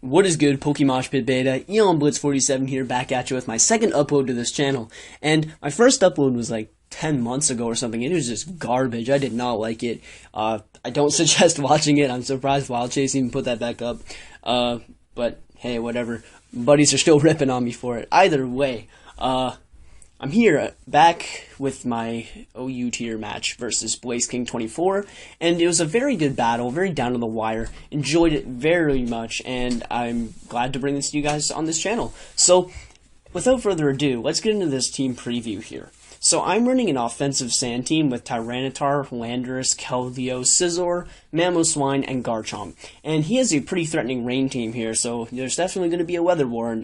What is good, Pokemon Pit Beta? EonBlitz47 here, back at you with my second upload to this channel. And my first upload was like 10 months ago or something. It was just garbage. I did not like it. I don't suggest watching it. I'm surprised Wild Chase even put that back up. But hey, whatever. Buddies are still ripping on me for it. Either way, I'm here back with my OU tier match versus blazeking24, and it was a very good battle, very down to the wire. Enjoyed it very much, and I'm glad to bring this to you guys on this channel. So, without further ado, let's get into this team preview here. So I'm running an offensive sand team with Tyranitar, Landorus, Keldeo, Scizor, Mamoswine, and Garchomp. And he has a pretty threatening rain team here, so there's definitely going to be a weather war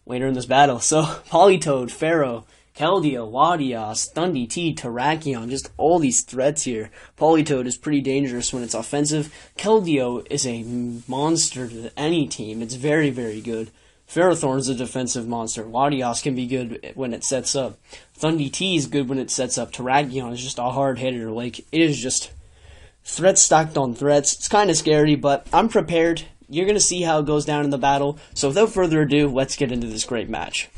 later in this battle. So Politoed, Pharaoh, Keldeo, Latias, Thundee, Terrakion, just all these threats here. Politoed is pretty dangerous when it's offensive. Keldeo is a monster to any team. It's very, very good. Ferrothorn is a defensive monster. Latias can be good when it sets up. Thundee is good when it sets up. Terrakion is just a hard hitter. Like, it is just threats stacked on threats. It's kind of scary, but I'm prepared. You're going to see how it goes down in the battle. So without further ado, let's get into this great match.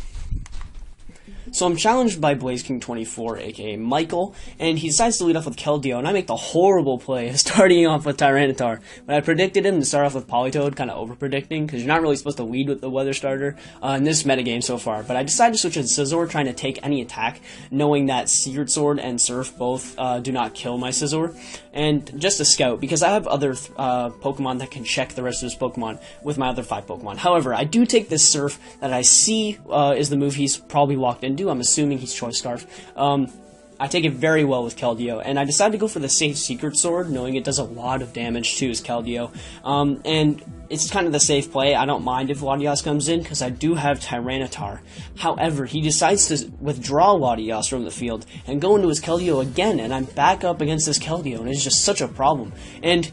So I'm challenged by blazeking24, aka Michael, and he decides to lead off with Keldeo, and I make the horrible play of starting off with Tyranitar. But I predicted him to start off with Politoed, kind of over-predicting, because you're not really supposed to lead with the weather starter in this metagame so far. But I decided to switch to Scizor, trying to take any attack, knowing that Secret Sword and Surf both do not kill my Scizor. And just a scout, because I have other Pokemon that can check the rest of his Pokemon with my other 5 Pokemon. However, I do take this Surf that I see is the move he's probably locked into. I'm assuming he's Choice Scarf. I take it very well with Keldeo, and I decided to go for the safe Secret Sword, knowing it does a lot of damage to his Keldeo. And it's kind of the safe play. I don't mind if Latias comes in, because I do have Tyranitar. However, he decides to withdraw Latias from the field and go into his Keldeo again, and I'm back up against this Keldeo, and it's just such a problem. And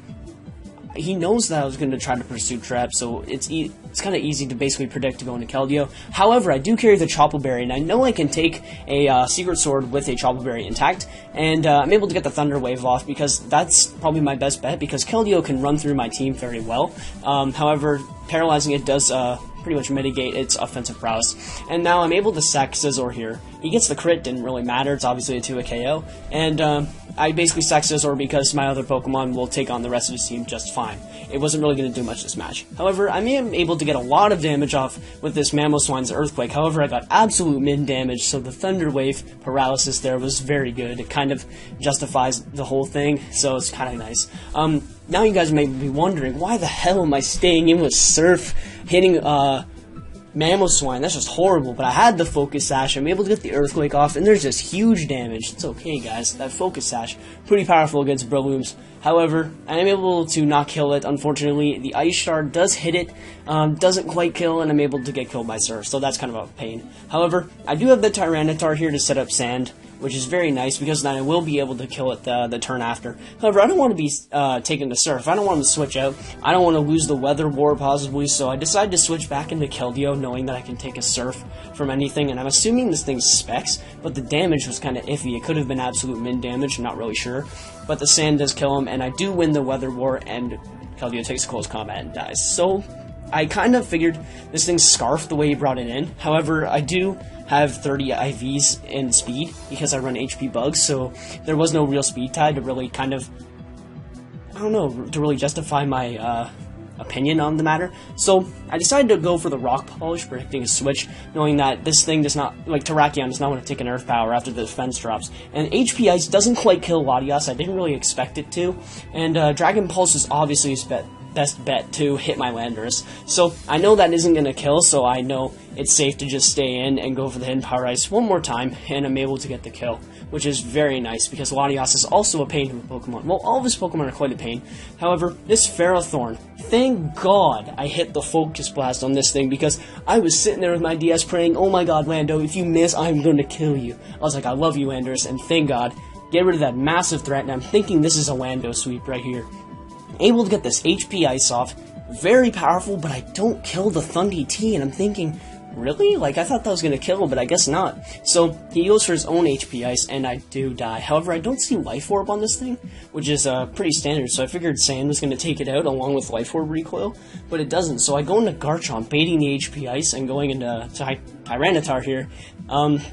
he knows that I was going to try to pursue Trap, so it's kind of easy to basically predict to go into Keldeo. However, I do carry the Chople Berry, and I know I can take a Secret Sword with a Chople Berry intact, and I'm able to get the Thunder Wave off, because that's probably my best bet, because Keldeo can run through my team very well. However, paralyzing it does pretty much mitigate its offensive prowess. And now I'm able to sack Scizor here. He gets the crit, didn't really matter, it's obviously a 2-hit KO, and I basically sack Scizor because my other Pokemon will take on the rest of his team just fine. It wasn't really going to do much this match. However, I am able to get a lot of damage off with this Mamoswine's Earthquake. However, I got absolute min damage, so the Thunder Wave paralysis there was very good. It kind of justifies the whole thing, so it's kind of nice. Now you guys may be wondering, why the hell am I staying in with Surf, hitting Mamoswine? That's just horrible, but I had the Focus Sash. I'm able to get the Earthquake off, and there's just huge damage. It's okay, guys. That Focus Sash, pretty powerful against Breloom's. However, I am able to not kill it, unfortunately. The Ice Shard does hit it, doesn't quite kill, and I'm able to get killed by Surf, so that's kind of a pain. However, I do have the Tyranitar here to set up Sand, which is very nice, because then I will be able to kill it the turn after. However, I don't want to be taken to Surf. I don't want him to switch out. I don't want to lose the Weather War, possibly, so I decided to switch back into Keldeo, knowing that I can take a Surf from anything, and I'm assuming this thing's Specs, but the damage was kind of iffy. It could have been absolute min damage, I'm not really sure, but the Sand does kill him, and I do win the Weather War, and Keldeo takes close combat and dies. So, I kind of figured this thing's Scarf the way he brought it in. However, I do have 30 IVs in speed because I run HP bugs, so there was no real speed tie to really kind of, I don't know, to really justify my opinion on the matter. So I decided to go for the Rock Polish, predicting a switch, knowing that this thing does not, like Terrakion does not want to take an Earth Power after the defense drops. And HP Ice doesn't quite kill Latias. I didn't really expect it to. And Dragon Pulse is obviously his best bet to hit my Landorus. So I know that isn't going to kill, so I know it's safe to just stay in and go for the Hidden Power Ice one more time, and I'm able to get the kill, which is very nice, because Latias is also a pain to a Pokemon. Well, all of his Pokemon are quite a pain. However, this Ferrothorn, thank God I hit the Focus Blast on this thing, because I was sitting there with my DS praying, oh my god, Lando, if you miss, I'm going to kill you. I was like, I love you, Landorus, and thank God, get rid of that massive threat, and I'm thinking this is a Lando sweep right here. Able to get this HP Ice off, very powerful, but I don't kill the Thundee, and I'm thinking, really? Like, I thought that was gonna kill, but I guess not. So, he goes for his own HP Ice, and I do die. However, I don't see Life Orb on this thing, which is pretty standard, so I figured Sand was gonna take it out along with Life Orb recoil, but it doesn't. So I go into Garchomp, baiting the HP Ice, and going into Tyranitar here,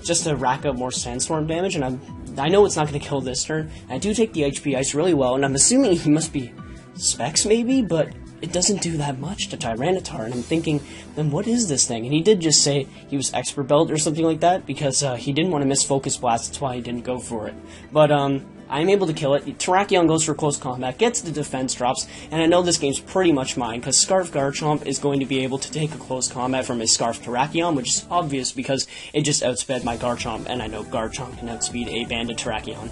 just to rack up more Sandstorm damage, and I know it's not gonna kill this turn. I do take the HP Ice really well, and I'm assuming he must be Specs maybe, but it doesn't do that much to Tyranitar, and I'm thinking, then what is this thing? And he did just say he was Expert Belt or something like that, because he didn't want to miss Focus Blast, that's why he didn't go for it. But, I'm able to kill it. Terrakion goes for close combat, gets the defense drops, and I know this game's pretty much mine, because Scarf Garchomp is going to be able to take a close combat from his Scarf Terrakion, which is obvious because it just outsped my Garchomp, and I know Garchomp can outspeed a banded Terrakion.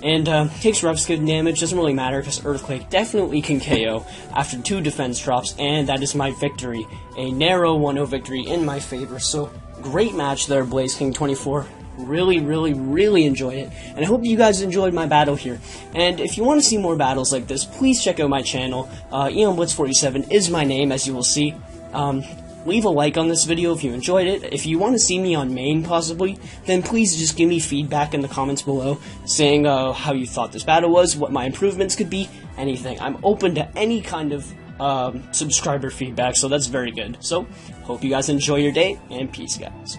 And takes rough skin damage, doesn't really matter because Earthquake definitely can KO after 2 defense drops, and that is my victory. A narrow 1-0 victory in my favor, so great match there, blazeking24. Really enjoyed it, and I hope you guys enjoyed my battle here. And if you want to see more battles like this, please check out my channel. EonBlitz47 is my name, as you will see. Leave a like on this video if you enjoyed it. If you want to see me on main, possibly, then please just give me feedback in the comments below, saying how you thought this battle was, what my improvements could be, anything. I'm open to any kind of subscriber feedback, so that's very good. So, hope you guys enjoy your day, and peace, guys.